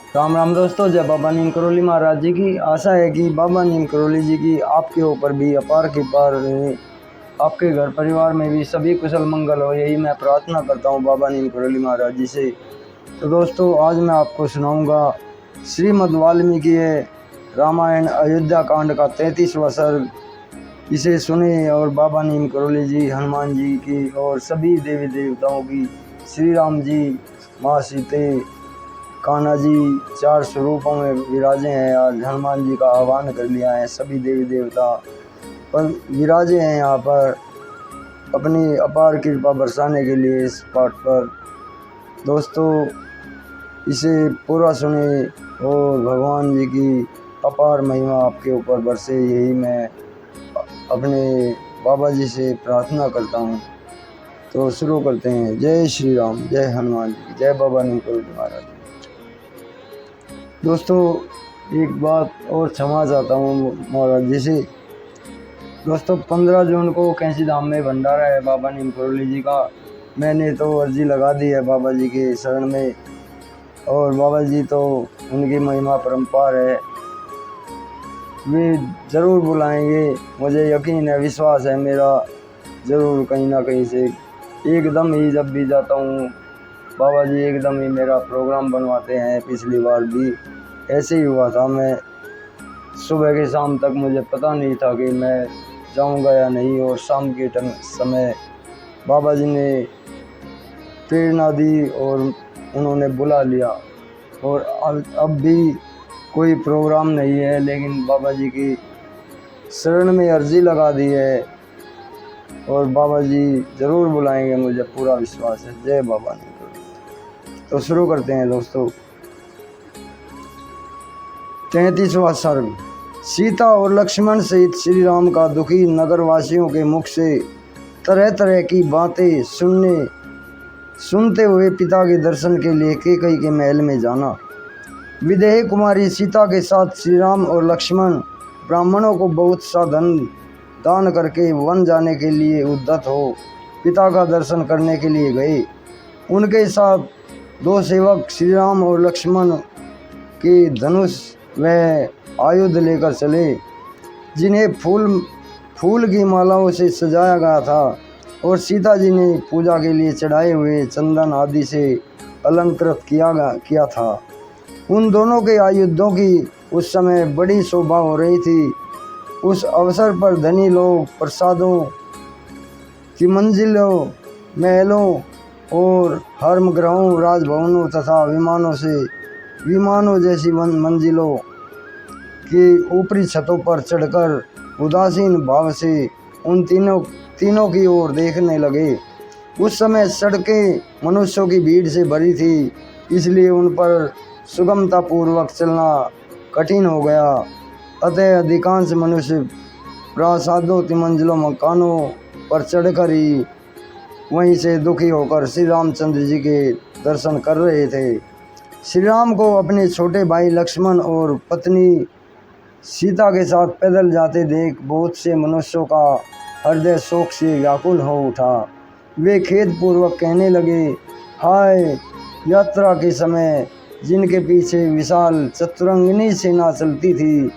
राम राम दोस्तों, जय बाबा नीम करोली महाराज जी की। आशा है कि बाबा नीम करोली जी की आपके ऊपर भी अपार कृपा रहे, आपके घर परिवार में भी सभी कुशल मंगल हो, यही मैं प्रार्थना करता हूँ बाबा नीम करोली महाराज जी से। तो दोस्तों, आज मैं आपको सुनाऊंगा श्रीमद् वाल्मीकि रामायण अयोध्या कांड का 33वां सर्ग। इसे सुने और बाबा नीम करोली जी, हनुमान जी की और सभी देवी देवताओं की, श्री राम जी, माँ सीते, कान्हा जी 4 स्वरूपों में विराजे हैं। आज हनुमान जी का आह्वान कर लिया है, सभी देवी देवता पर विराजे हैं यहाँ पर अपनी अपार कृपा बरसाने के लिए इस पाठ पर। दोस्तों, इसे पूरा सुने और भगवान जी की अपार महिमा आपके ऊपर बरसे, यही मैं अपने बाबा जी से प्रार्थना करता हूँ। तो शुरू करते हैं। जय श्री राम, जय हनुमान जी, जय बाबा नीम करोली महाराज। दोस्तों, एक बात और क्षमा चाहता हूँ महाराज जी से। दोस्तों, 15 जून को कैंची धाम में भंडारा है बाबा नीम करोली जी का। मैंने तो अर्जी लगा दी है बाबा जी के शरण में, और बाबा जी तो उनकी महिमा परम्पार है, वे ज़रूर बुलाएंगे। मुझे यकीन है, विश्वास है मेरा, ज़रूर कहीं ना कहीं से एकदम ही जब भी जाता हूँ बाबा जी एकदम ही मेरा प्रोग्राम बनवाते हैं। पिछली बार भी ऐसे ही हुआ था, मैं सुबह के शाम तक मुझे पता नहीं था कि मैं जाऊंगा या नहीं, और शाम के समय बाबा जी ने प्रेरणा दी और उन्होंने बुला लिया। और अब भी कोई प्रोग्राम नहीं है, लेकिन बाबा जी की शरण में अर्जी लगा दी है और बाबा जी ज़रूर बुलाएंगे, मुझे पूरा विश्वास है। जय बाबा नीम करोली। तो शुरू करते हैं दोस्तों। 33वां सर्ग। सीता और लक्ष्मण सहित श्री राम का दुखी नगरवासियों के मुख से तरह तरह की बातें सुनते हुए पिता के दर्शन के लिए कैकेयी के महल में जाना। विदेही कुमारी सीता के साथ श्री राम और लक्ष्मण ब्राह्मणों को बहुत सा धन दान करके वन जाने के लिए उद्यत हो पिता का दर्शन करने के लिए गए। उनके साथ 2 सेवक श्री राम और लक्ष्मण के धनुष व आयुध लेकर चले, जिन्हें फूल की मालाओं से सजाया गया था और सीता जी ने पूजा के लिए चढ़ाए हुए चंदन आदि से अलंकृत किया था। उन दोनों के आयुधों की उस समय बड़ी शोभा हो रही थी। उस अवसर पर धनी लोग प्रसादों की मंजिलों, महलों और हर्मगृहों, राजभवनों तथा विमानों जैसी मंजिलों की ऊपरी छतों पर चढ़कर उदासीन भाव से उन तीनों की ओर देखने लगे। उस समय सड़कें मनुष्यों की भीड़ से भरी थी, इसलिए उन पर सुगमता पूर्वक चलना कठिन हो गया। अतः अधिकांश मनुष्य प्रासादों, तिमंजिलों, मकानों पर चढ़कर ही वहीं से दुखी होकर श्री रामचंद्र जी के दर्शन कर रहे थे। श्री राम को अपने छोटे भाई लक्ष्मण और पत्नी सीता के साथ पैदल जाते देख बहुत से मनुष्यों का हृदय शोक से व्याकुल हो उठा। वे खेद पूर्वक कहने लगे, हाय, यात्रा के समय जिनके पीछे विशाल चतुरंगिनी सेना चलती थी,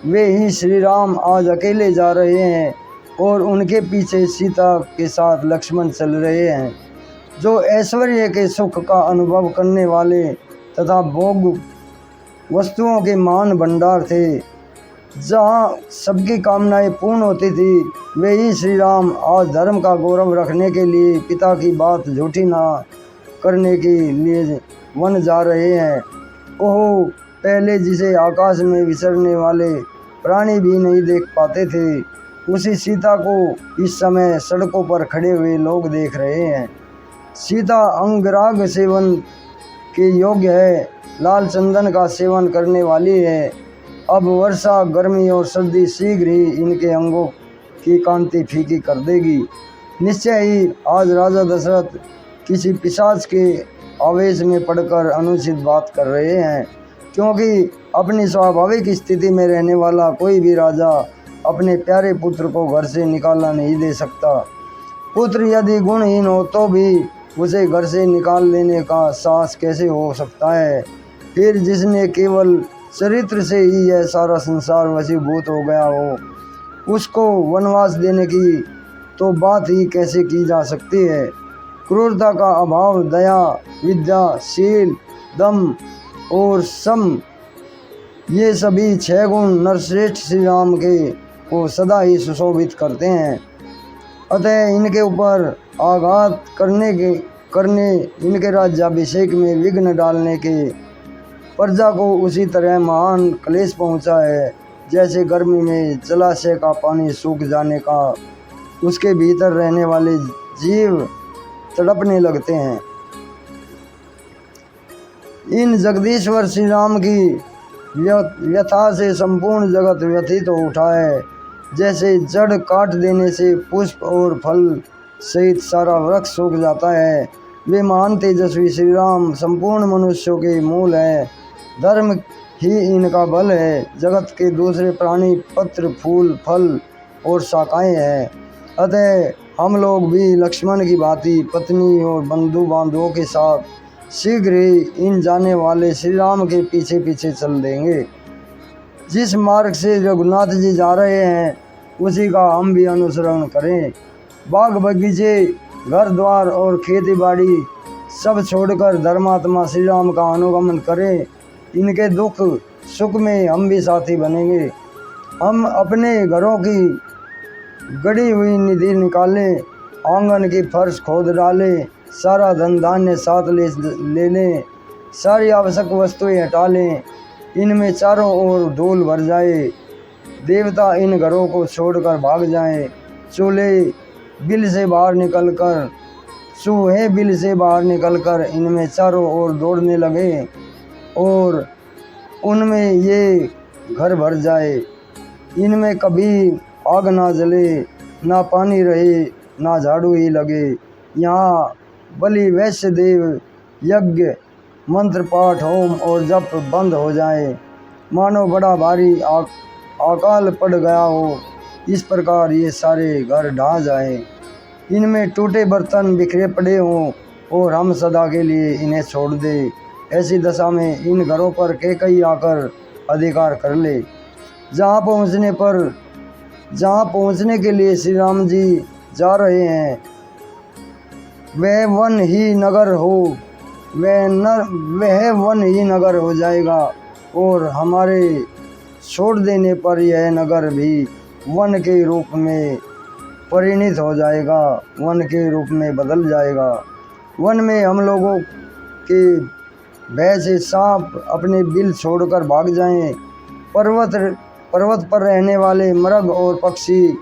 वे ही श्री राम आज अकेले जा रहे हैं और उनके पीछे सीता के साथ लक्ष्मण चल रहे हैं, जो ऐश्वर्य के सुख का अनुभव करने वाले तथा भोग वस्तुओं के मान भंडार थे। जहाँ सबकी कामनाएं पूर्ण होती थी, वे ही श्री राम आज धर्म का गौरव रखने के लिए, पिता की बात झूठी ना करने के लिए वन जा रहे हैं। ओह, पहले जिसे आकाश में विचरने वाले प्राणी भी नहीं देख पाते थे, उसी सीता को इस समय सड़कों पर खड़े हुए लोग देख रहे हैं। सीता अंगराग सेवन के योग्य है, लाल चंदन का सेवन करने वाली है। अब वर्षा, गर्मी और सर्दी शीघ्र ही इनके अंगों की कांति फीकी कर देगी। निश्चय ही आज राजा दशरथ किसी पिशाच के आवेश में पड़कर अनुचित बात कर रहे हैं, क्योंकि अपनी स्वाभाविक स्थिति में रहने वाला कोई भी राजा अपने प्यारे पुत्र को घर से निकालना नहीं दे सकता। पुत्र यदि गुणहीन हो तो भी उसे घर से निकाल लेने का साहस कैसे हो सकता है। फिर जिसने केवल चरित्र से ही यह सारा संसार वशीभूत हो गया हो, उसको वनवास देने की तो बात ही कैसे की जा सकती है। क्रूरता का अभाव, दया, विद्या, शील, दम और सम, ये सभी 6 गुण नरश्रेष्ठ श्री राम के को सदा ही सुशोभित करते हैं। अतः इनके ऊपर आघात करने इनके राज्याभिषेक में विघ्न डालने के प्रजा को उसी तरह महान क्लेश पहुंचा है जैसे गर्मी में जलाशय का पानी सूख जाने का उसके भीतर रहने वाले जीव तड़पने लगते हैं। इन जगदीश्वर श्री राम की व्यथा से संपूर्ण जगत व्यथित हो उठा है। जैसे जड़ काट देने से पुष्प और फल सहित सारा वृक्ष सूख जाता है, वे महान तेजस्वी श्री राम संपूर्ण मनुष्यों के मूल है। धर्म ही इनका बल है। जगत के दूसरे प्राणी पत्र, फूल, फल और शाखाएं हैं। अतः हम लोग भी लक्ष्मण की भांति पत्नी और बंधु बांधवों के साथ शीघ्र ही इन जाने वाले श्री राम के पीछे पीछे चल देंगे। जिस मार्ग से रघुनाथ जी जा रहे हैं उसी का हम भी अनुसरण करें। बाग बगीचे, घर द्वार और खेती बाड़ी सब छोड़कर धर्मात्मा श्री राम का अनुगमन करें। इनके दुख सुख में हम भी साथी बनेंगे। हम अपने घरों की गड़ी हुई निधि निकालें, आंगन की फर्श खोद डालें, सारा धन धान्य साथ ले लें, सारी आवश्यक वस्तुएं हटा लें, इनमें चारों ओर धूल भर जाए। देवता इन घरों को छोड़कर भाग जाएं। चूहे बिल से बाहर निकलकर इनमें चारों ओर दौड़ने लगे और उनमें ये घर भर जाए। इनमें कभी आग ना जले, ना पानी रहे, ना झाड़ू ही लगे। यहाँ बलि, वैश्य देव, यज्ञ, मंत्र पाठ, होम और जप बंद हो जाए, मानो बड़ा भारी अकाल पड़ गया हो। इस प्रकार ये सारे घर ढह जाएं। इनमें टूटे बर्तन बिखरे पड़े हों और हम सदा के लिए इन्हें छोड़ दे। ऐसी दशा में इन घरों पर कैकई आकर अधिकार कर ले। जहाँ पहुँचने के लिए श्री राम जी जा रहे हैं वह वन ही नगर हो जाएगा और हमारे छोड़ देने पर यह नगर भी वन के रूप में परिणित हो जाएगा, वन के रूप में बदल जाएगा। वन में हम लोगों के भय से सांप अपने बिल छोड़कर भाग जाएं। पर्वत पर रहने वाले मृग और पक्षी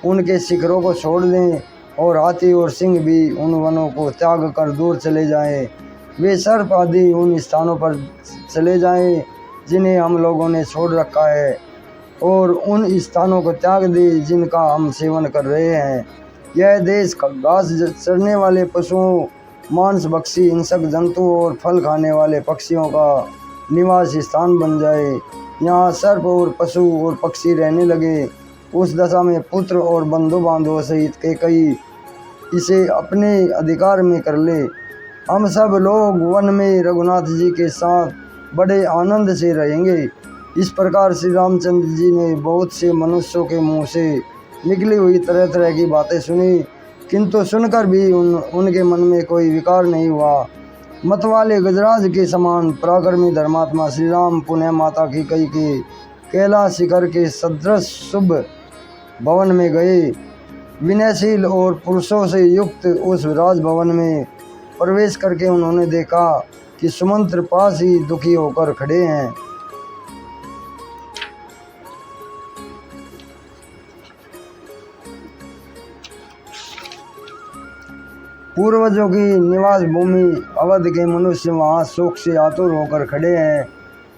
उनके शिखरों को छोड़ दें और हाथी और सिंह भी उन वनों को त्याग कर दूर चले जाएं। वे सर्प आदि उन स्थानों पर चले जाएं जिन्हें हम लोगों ने छोड़ रखा है और उन स्थानों को त्याग दे जिनका हम सेवन कर रहे हैं। यह देश घास चरने वाले पशुओं, मांस भक्षी हिंसक जंतु और फल खाने वाले पक्षियों का निवास स्थान बन जाए। यहाँ सर्प और पशु और पक्षी रहने लगे। उस दशा में पुत्र और बंधु बांधवों सहित कई इसे अपने अधिकार में कर ले। हम सब लोग वन में रघुनाथ जी के साथ बड़े आनंद से रहेंगे। इस प्रकार श्री रामचंद्र जी ने बहुत से मनुष्यों के मुंह से निकली हुई तरह तरह की बातें सुनी, किंतु सुनकर भी उनके मन में कोई विकार नहीं हुआ। मतवाले गजराज के समान पराक्रमी धर्मात्मा श्री राम पुण्य माता की कई के कैलाश शिखर के सदृश शुभ भवन में गए। विनयशील और पुरुषों से युक्त उस राजभवन में प्रवेश करके उन्होंने देखा कि सुमंत्र पास ही दुखी होकर खड़े हैं। पूर्वजों की निवास भूमि अवध के मनुष्य वहाँ शोक से आतुर होकर खड़े हैं।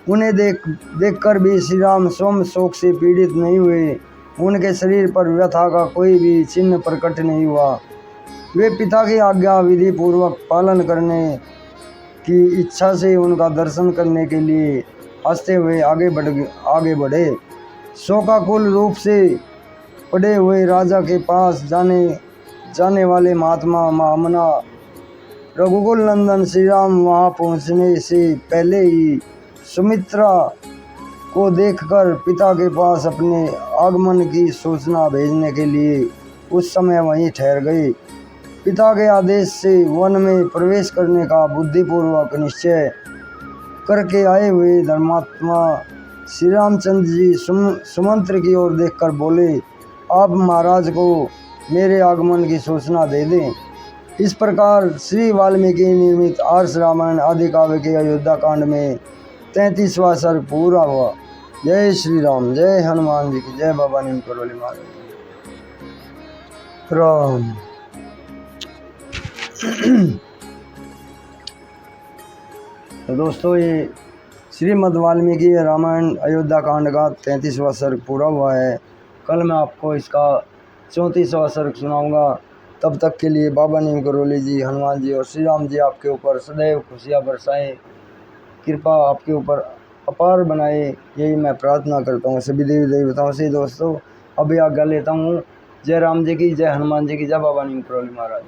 उन्हें देखकर भी श्री राम स्वयं शोक से पीड़ित नहीं हुए। उनके शरीर पर व्यथा का कोई भी चिन्ह प्रकट नहीं हुआ। वे पिता की आज्ञा विधि पूर्वक पालन करने की इच्छा से उनका दर्शन करने के लिए हंसते हुए आगे बढ़े। शोकाकुल रूप से पड़े हुए राजा के पास जाने वाले महात्मा महामना रघुकुल नंदन श्री राम वहाँ पहुँचने से पहले ही सुमित्रा को देखकर पिता के पास अपने आगमन की सूचना भेजने के लिए उस समय वहीं ठहर गए। पिता के आदेश से वन में प्रवेश करने का बुद्धिपूर्वक निश्चय करके आए हुए धर्मात्मा श्री रामचंद्र जी सुमंत्र की ओर देखकर बोले, आप महाराज को मेरे आगमन की सूचना दे दें। इस प्रकार श्री वाल्मीकि निर्मित आर्ष रामायण आदि काव्य के अयोध्या कांड में 33वां सर्ग पूरा हुआ। जय श्री राम, जय हनुमान जी की जय। बाबा नीम करोली महाराज राम। तो दोस्तों, ये श्रीमद् वाल्मीकि रामायण अयोध्या कांड का 33वां सर्ग पूरा हुआ है। कल मैं आपको इसका 34वां सर्ग सुनाऊंगा। तब तक के लिए बाबा नीम करोली जी, हनुमान जी और श्री राम जी आपके ऊपर सदैव खुशियाँ बरसाएं, कृपा आपके ऊपर अपार बनाए, यही मैं प्रार्थना करता हूँ सभी देवी देवताओं से। दोस्तों, अभी आज्ञा लेता हूँ। जय राम जी की, जय हनुमान जी की, जय बाबा नीम करोली महाराज।